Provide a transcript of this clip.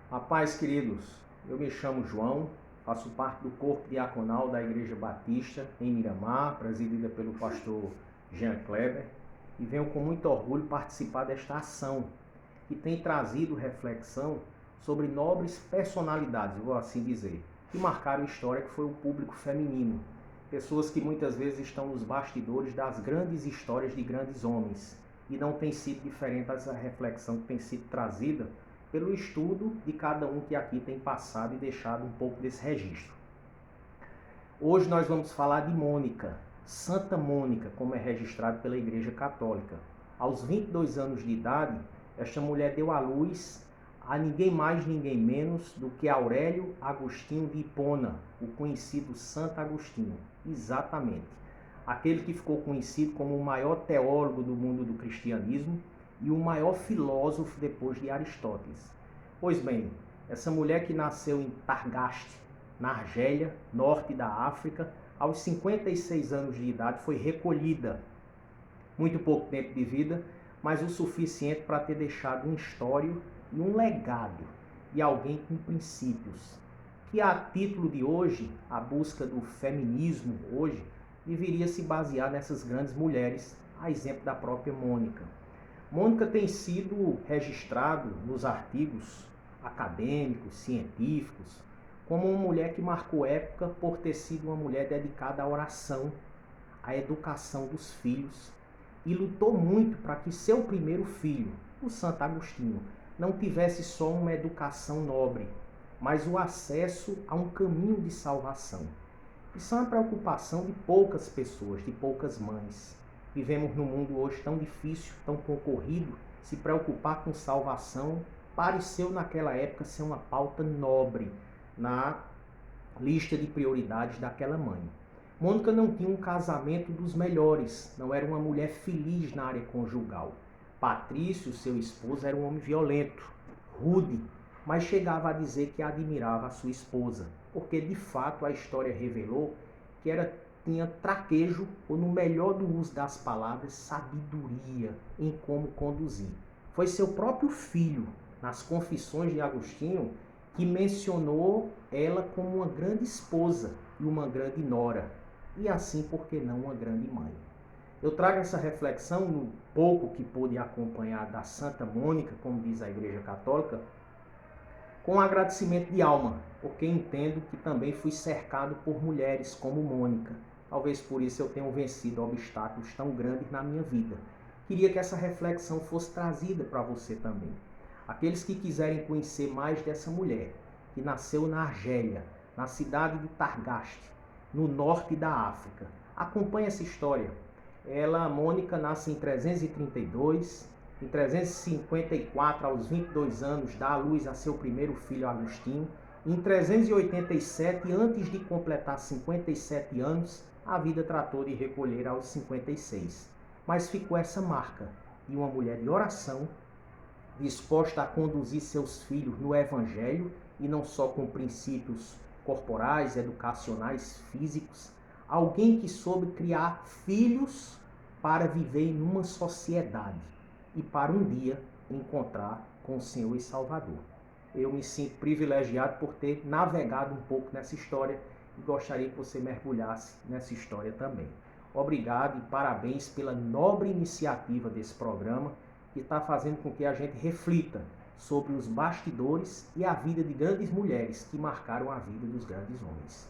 A paz, queridos. Eu me chamo João, faço parte do corpo diaconal da Igreja Batista em Miramar, presidida pelo pastor Jean Kleber, e venho com muito orgulho participar desta ação, que tem trazido reflexão sobre nobres personalidades, vou assim dizer, que marcaram a história, que foi o público feminino. Pessoas que muitas vezes estão nos bastidores das grandes histórias de grandes homens. E não tem sido diferente essa reflexão que tem sido trazida pelo estudo de cada um que aqui tem passado e deixado um pouco desse registro. Hoje nós vamos falar de Mônica, Santa Mônica, como é registrado pela Igreja Católica. Aos 22 anos de idade, esta mulher deu à luz a ninguém mais, ninguém menos do que Aurélio Agostinho de Hipona, o conhecido Santo Agostinho. Exatamente. Aquele que ficou conhecido como o maior teólogo do mundo do cristianismo e o maior filósofo depois de Aristóteles. Pois bem, essa mulher que nasceu em Targaste, na Argélia, norte da África, aos 56 anos de idade foi recolhida. Muito pouco tempo de vida, mas o suficiente para ter deixado um histórico e um legado de alguém com princípios. Que a título de hoje, a busca do feminismo hoje, deveria se basear nessas grandes mulheres, a exemplo da própria Mônica. Mônica tem sido registrado nos artigos acadêmicos, científicos, como uma mulher que marcou época por ter sido uma mulher dedicada à oração, à educação dos filhos, e lutou muito para que seu primeiro filho, o Santo Agostinho, não tivesse só uma educação nobre, mas o acesso a um caminho de salvação. Isso é uma preocupação de poucas pessoas, de poucas mães. Vivemos num mundo hoje tão difícil, tão concorrido, se preocupar com salvação pareceu naquela época ser uma pauta nobre na lista de prioridades daquela mãe. Mônica não tinha um casamento dos melhores, não era uma mulher feliz na área conjugal. Patrício, seu esposo, era um homem violento, rude, mas chegava a dizer que admirava a sua esposa, porque de fato a história revelou que tinha traquejo, ou no melhor do uso das palavras, sabedoria em como conduzir. Foi seu próprio filho, nas Confissões de Agostinho, que mencionou ela como uma grande esposa e uma grande nora, e assim, por que não, uma grande mãe. Eu trago essa reflexão no pouco que pude acompanhar da Santa Mônica, como diz a Igreja Católica, com um agradecimento de alma, porque entendo que também fui cercado por mulheres como Mônica. Talvez por isso eu tenha vencido obstáculos tão grandes na minha vida. Queria que essa reflexão fosse trazida para você também. Aqueles que quiserem conhecer mais dessa mulher, que nasceu na Argélia, na cidade de Targaste, no norte da África, acompanhe essa história. Mônica, nasce em 332, em 354, aos 22 anos, dá à luz a seu primeiro filho, Agostinho. Em 387, antes de completar 57 anos, a vida tratou de recolher aos 56. Mas ficou essa marca de uma mulher de oração, disposta a conduzir seus filhos no Evangelho, e não só com princípios corporais, educacionais, físicos. Alguém que soube criar filhos para viver em uma sociedade e para um dia encontrar com o Senhor e Salvador. Eu me sinto privilegiado por ter navegado um pouco nessa história e gostaria que você mergulhasse nessa história também. Obrigado e parabéns pela nobre iniciativa desse programa, que está fazendo com que a gente reflita sobre os bastidores e a vida de grandes mulheres que marcaram a vida dos grandes homens.